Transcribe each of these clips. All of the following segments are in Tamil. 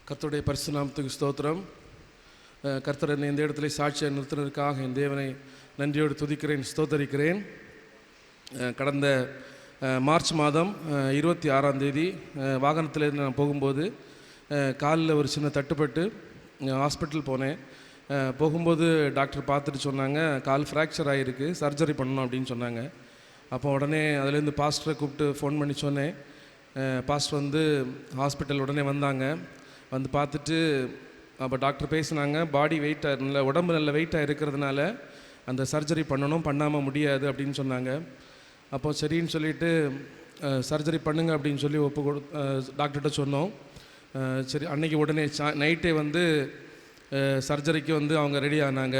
கர்த்தருடைய பரிசு நாமத்துக்கு ஸ்தோத்திரம். கர்த்தர் என்னை இந்த இடத்துல சாட்சியை நிறுத்தினதற்காக என் தேவனை நன்றியோடு துதிக்கிறேன், ஸ்தோத்தரிக்கிறேன். கடந்த மார்ச் மாதம் 26ஆம் தேதி வாகனத்தில் நான் போகும்போது காலில் ஒரு சின்ன தட்டுப்பட்டு ஹாஸ்பிட்டல் போனேன். போகும்போது டாக்டர் பார்த்துட்டு சொன்னாங்க, கால் ஃப்ராக்சர் ஆகிருக்கு, சர்ஜரி பண்ணணும் அப்படின்னு சொன்னாங்க. அப்போ உடனே அதுலேருந்து பாஸ்டரை கூப்பிட்டு ஃபோன் பண்ணி சொன்னேன். பாஸ்டர் வந்து ஹாஸ்பிட்டல் உடனே வந்தாங்க. வந்து பார்த்துட்டு அப்போ டாக்டர் பேசினாங்க, பாடி வெயிட்டாக நல்ல உடம்பு நல்ல வெயிட்டாக இருக்கிறதுனால அந்த சர்ஜரி பண்ணணும், பண்ணாமல் முடியாது அப்படின்னு சொன்னாங்க. அப்போது சரின்னு சொல்லிவிட்டு சர்ஜரி பண்ணுங்க அப்படின்னு சொல்லி டாக்டர்கிட்ட சொன்னோம். சரி, அன்றைக்கி உடனே நைட்டே வந்து சர்ஜரிக்கு வந்து அவங்க ரெடி ஆனாங்க.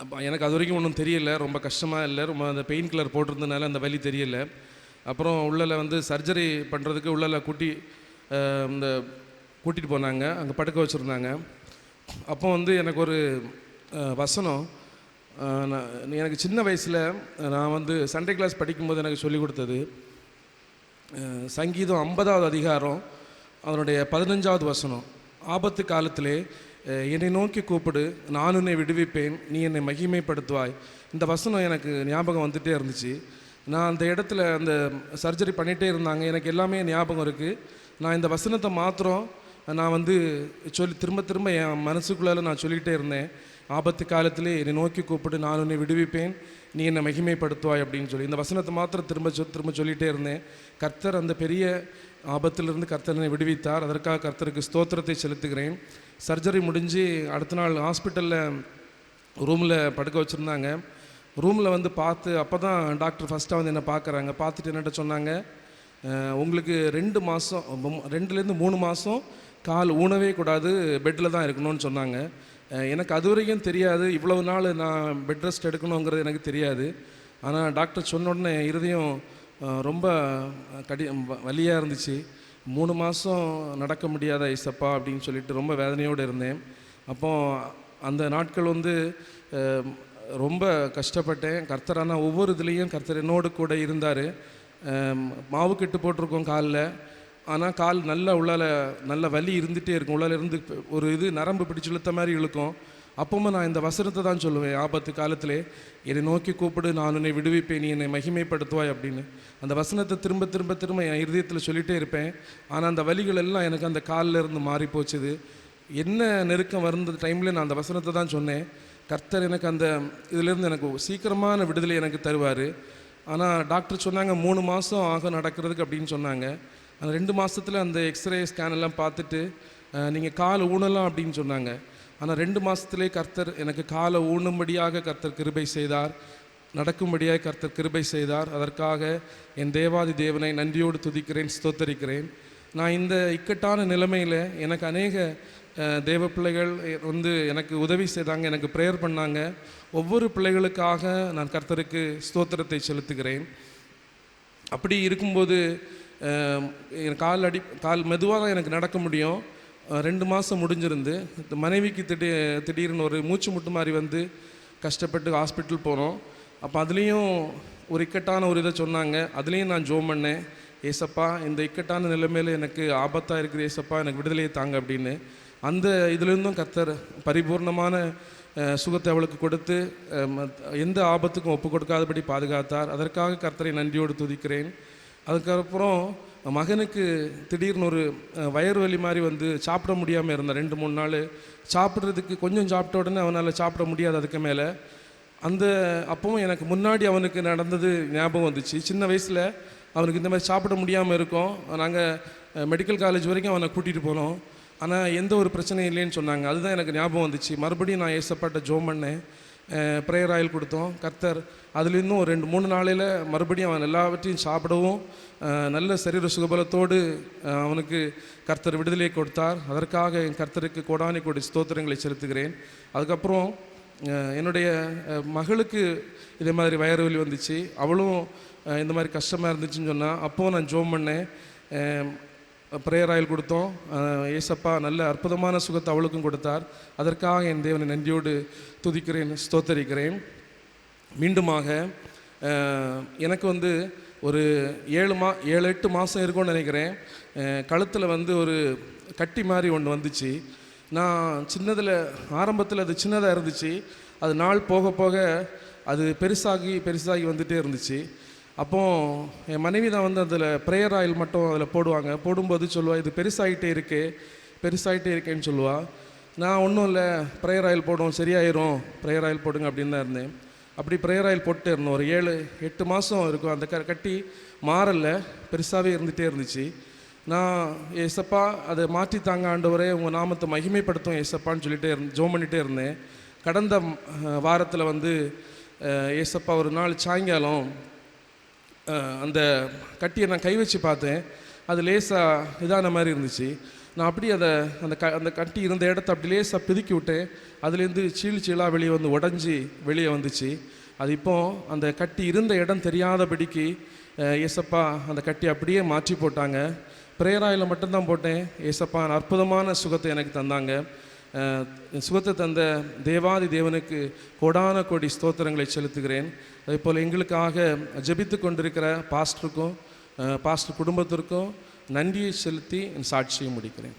அப்போ எனக்கு அது வரைக்கும் ஒன்றும் தெரியல, ரொம்ப கஷ்டமாக இல்லை, ரொம்ப அந்த பெயின் கில்லர் போட்டிருந்ததுனால அந்த வலி தெரியலை. அப்புறம் உள்ளே வந்து சர்ஜரி பண்ணுறதுக்கு உள்ளே கூட்டிகிட்டு போனாங்க, அங்கே படுக்க வச்சுருந்தாங்க. அப்போ வந்து எனக்கு ஒரு வசனம், எனக்கு சின்ன வயசில் நான் வந்து சண்டே கிளாஸ் படிக்கும்போது எனக்கு சொல்லிக் கொடுத்தது சங்கீதம் 50வது அதிகாரம் அதனுடைய 15வது வசனம். ஆபத்து காலத்திலே என்னை நோக்கி கூப்பிடு, நான் உன்னை விடுவிப்பேன், நீ என்னை மகிமைப்படுத்துவாய். இந்த வசனம் எனக்கு ஞாபகம் வந்துகிட்டே இருந்துச்சு. நான் அந்த இடத்துல அந்த சர்ஜரி பண்ணிகிட்டே இருந்தாங்க, எனக்கு எல்லாமே ஞாபகம் இருக்குது. நான் இந்த வசனத்தை மாத்திரம் நான் வந்து திரும்ப திரும்ப என் மனசுக்குள்ளால நான் சொல்லிகிட்டே இருந்தேன். ஆபத்து காலத்திலே என்னை நோக்கி கூப்பிட்டு, நான் உன்னை விடுவிப்பேன், நீ என்னை மகிமைப்படுத்துவாய் அப்படின்னு சொல்லி இந்த வசனத்தை மாத்திரம் திரும்ப சொல்லிகிட்டே இருந்தேன். கர்த்தர் அந்த பெரிய ஆபத்திலிருந்து கர்த்தர் என்னை விடுவித்தார். அதற்காக கர்த்தருக்கு ஸ்தோத்திரத்தை செலுத்துகிறேன். சர்ஜரி முடிஞ்சு அடுத்த நாள் ஹாஸ்பிட்டலில் ரூமில் படுக்க வச்சுருந்தாங்க. ரூமில் வந்து பார்த்து அப்போ தான் டாக்டர் ஃபஸ்ட்டாக வந்து என்னை பார்க்குறாங்க. பார்த்துட்டு என்னட்ட சொன்னாங்க, உங்களுக்கு 2 மாதம் 2லேருந்து 3 மாதம் கால் ஊனவே கூடாது, பெட்டில் தான் இருக்கணும்னு சொன்னாங்க. எனக்கு அது வரைக்கும் தெரியாது, இவ்வளவு நாள் நான் பெட் ரெஸ்ட் எடுக்கணுங்கிறது எனக்கு தெரியாது. ஆனால் டாக்டர் சொன்ன உடனே இருதயம் ரொம்ப வலியாக இருந்துச்சு. 3 மாதம் நடக்க முடியாத ஐசப்பா அப்படின்னு சொல்லிட்டு ரொம்ப வேதனையோடு இருந்தேன். அப்போது அந்த நாட்கள் வந்து ரொம்ப கஷ்டப்பட்டேன். கர்த்தர் ஆனால் ஒவ்வொரு இதுலேயும் கர்த்தர் என்னோடு கூட இருந்தார். மாவு கெட்டு போட்டிருக்கோம் காலில், ஆனால் கால் நல்ல வலி இருந்துகிட்டே இருக்கும். உள்ளால இருந்து ஒரு நரம்பு பிடிச்சி இழுத்த மாதிரி இழுக்கும். அப்பவும் நான் இந்த வசனத்தை தான் சொல்லுவேன், ஆபத்து காலத்திலே என்னை நோக்கி கூப்பிடு, நான் உன்னை விடுவிப்பேன், நீ என்னை மகிமைப்படுத்துவாய் அப்படின்னு. அந்த வசனத்தை திரும்ப திரும்ப திரும்ப என் இருதயத்தில் சொல்லிகிட்டே இருப்பேன். ஆனால் அந்த வலிகள் எல்லாம் எனக்கு அந்த காலில் இருந்து மாறி போச்சுது. என்ன நெருக்கம் வருந்த டைமில் நான் அந்த வசனத்தை தான் சொன்னேன். கர்த்தர் எனக்கு அந்த இதிலேருந்து எனக்கு சீக்கிரமான விடுதலை எனக்கு தருவார். ஆனால் டாக்டர் சொன்னாங்க 3 மாதம் ஆகும் நடக்கிறதுக்கு அப்படின்னு சொன்னாங்க. அந்த 2 மாதத்தில் அந்த எக்ஸ்ரே ஸ்கேன் எல்லாம் பார்த்துட்டு நீங்கள் காலை ஊனலாம் அப்படின்னு சொன்னாங்க. ஆனால் 2 மாதத்துலேயே கர்த்தர் எனக்கு காலை ஊனும்படியாக கர்த்தர் கிருபை செய்தார், நடக்கும்படியாக கர்த்தர் கிருபை செய்தார். அதற்காக என் தேவாதி தேவனை நன்றியோடு துதிக்கிறேன், ஸ்தோத்தரிக்கிறேன். நான் இந்த இக்கட்டான நிலைமையில் எனக்கு அநேக தேவ பிள்ளைகள் வந்து எனக்கு உதவி செய்தாங்க, எனக்கு ப்ரேயர் பண்ணாங்க. ஒவ்வொரு பிள்ளைகளுக்காக நான் கர்த்தருக்கு ஸ்தோத்திரத்தை செலுத்துகிறேன். அப்படி இருக்கும்போது கால் மெதுவாக தான் எனக்கு நடக்க முடியும். 2 மாதம் முடிஞ்சிருந்து மனைவிக்கு திடீர்னு ஒரு மூச்சு முட்டு மாதிரி வந்து கஷ்டப்பட்டு ஹாஸ்பிட்டல் போனோம். அப்போ அதுலேயும் ஒரு இக்கட்டான ஒரு இதை சொன்னாங்க. அதுலேயும் நான் ஜோம் பண்ணேன், ஏசப்பா இந்த இக்கட்டான நிலைமையில் எனக்கு ஆபத்தாக இருக்குது, ஏசப்பா எனக்கு விடுதலையை தாங்க அப்படின்னு. அந்த இதுலேருந்தும் கர்த்தர் பரிபூர்ணமான சுகத்தை அவளுக்கு கொடுத்து எந்த ஆபத்துக்கும் ஒப்பு கொடுக்காதபடி பாதுகாத்தார். அதற்காக கர்த்தரை நன்றியோடு துதிக்கிறேன். அதுக்கப்புறம் மகனுக்கு திடீர்னு ஒரு வயிறு வலி மாதிரி வந்து சாப்பிட முடியாமல் இருந்தான். 2-3 நாள் சாப்பிட்றதுக்கு கொஞ்சம் சாப்பிட்ட உடனே அவனால் சாப்பிட முடியாது. அதுக்கு மேலே அப்பவும் எனக்கு முன்னாடி அவனுக்கு நடந்தது ஞாபகம் வந்துச்சு. சின்ன வயசில் அவனுக்கு இந்த மாதிரி சாப்பிட முடியாமல் இருக்கும். நாங்கள் மெடிக்கல் காலேஜ் வரைக்கும் அவனை கூட்டிகிட்டு போனோம். ஆனால் எந்த ஒரு பிரச்சனையும் இல்லைன்னு சொன்னாங்க. அதுதான் எனக்கு ஞாபகம் வந்துச்சு. மறுபடியும் நான் ஏசப்பாட்ட ஜோம் பண்ணேன், ப்ரேயர் ஆயில் கொடுத்தோம். கர்த்தர் அதுலேருந்தும் ஒரு 2-3 நாளையில் மறுபடியும் அவன் எல்லாவற்றையும் சாப்பிடவும் நல்ல சரீர சுகபலத்தோடு அவனுக்கு கர்த்தர் விடுதலையை கொடுத்தார். அதற்காக என் கர்த்தருக்கு கோடானி கோடி ஸ்தோத்திரங்களை செலுத்துகிறேன். அதுக்கப்புறம் என்னுடைய மகளுக்கு இதே மாதிரி வயிறு வலி வந்துச்சு. அவளும் இந்த மாதிரி கஷ்டமாக இருந்துச்சுன்னு சொன்னால் அப்போது நான் ஜோம் பண்ணேன், ப்ரேயர் ஆயில் கொடுத்தோம். ஏசப்பா நல்ல அற்புதமான சுகத்தை அவளுக்கும் கொடுத்தார். அதற்காக என் தேவனை நன்றியோடு துதிக்கிறேன், ஸ்தோத்தரிக்கிறேன். மீண்டுமாக எனக்கு வந்து ஒரு 7-8 மாதம் இருக்கும்னு நினைக்கிறேன். கழுத்தில் வந்து ஒரு கட்டி மாதிரி ஒன்று வந்துச்சு. நான் ஆரம்பத்தில் அது சின்னதாக இருந்துச்சு. அது நாள் போக போக அது பெருசாகி வந்துகிட்டே இருந்துச்சு. அப்போது என் மனைவி தான் வந்து அதில் ப்ரேயர் ஆயில் மட்டும் அதில் போடுவாங்க. போடும்போது சொல்லுவாள், இது பெருசாகிட்டே இருக்கேன்னு சொல்லுவாள். நான் ஒன்றும் இல்லை, ப்ரேயர் ஆயில் போடுவோம், சரியாயிரும், ப்ரேயர் ஆயில் போடுங்க அப்படின்னு தான் இருந்தேன். அப்படி ப்ரேயர் ஆயில் போட்டுட்டே இருந்தோம். ஒரு 7-8 மாதம் இருக்கும். அந்த கட்டி மாறல, பெருசாகவே இருந்துகிட்டே இருந்துச்சு. நான் ஏசப்பா அதை மாற்றித்தாங்க ஆண்டவரே, உங்கள் நாமத்தை மகிமைப்படுத்தும் ஏசப்பான்னு சொல்லிகிட்டே ஜெபம் பண்ணிகிட்டே இருந்தேன். கடந்த வாரத்தில் வந்து ஏசப்பா ஒரு நாள் சாயங்காலம் அந்த கட்டியை நான் கை வச்சு பார்த்தேன். அது லேசாக இதான மாதிரி இருந்துச்சு. நான் அப்படி அந்த கட்டி இருந்த இடத்த அப்படி லேசாக பிதுக்கி விட்டேன். அதுலேருந்து சீழாக வெளியே வந்துச்சு. அது இப்போ அந்த கட்டி இருந்த இடம் தெரியாதபடிக்கு ஏசப்பா அந்த கட்டி அப்படியே மாற்றி போட்டாங்க. ப்ரேயர் ஆயிலில் மட்டும்தான் போட்டேன். ஏசப்பா அற்புதமான சுகத்தை எனக்கு தந்தாங்க. சுகத்தை தந்த தேவாதி தேவனுக்கு கோடான கோடி ஸ்தோத்திரங்களை செலுத்துகிறேன். அதேபோல் எங்களுக்காக ஜெபித்து கொண்டிருக்கிற பாஸ்டர் குடும்பத்திற்கும் நன்றியை செலுத்தி என் சாட்சியை முடிக்கிறேன்.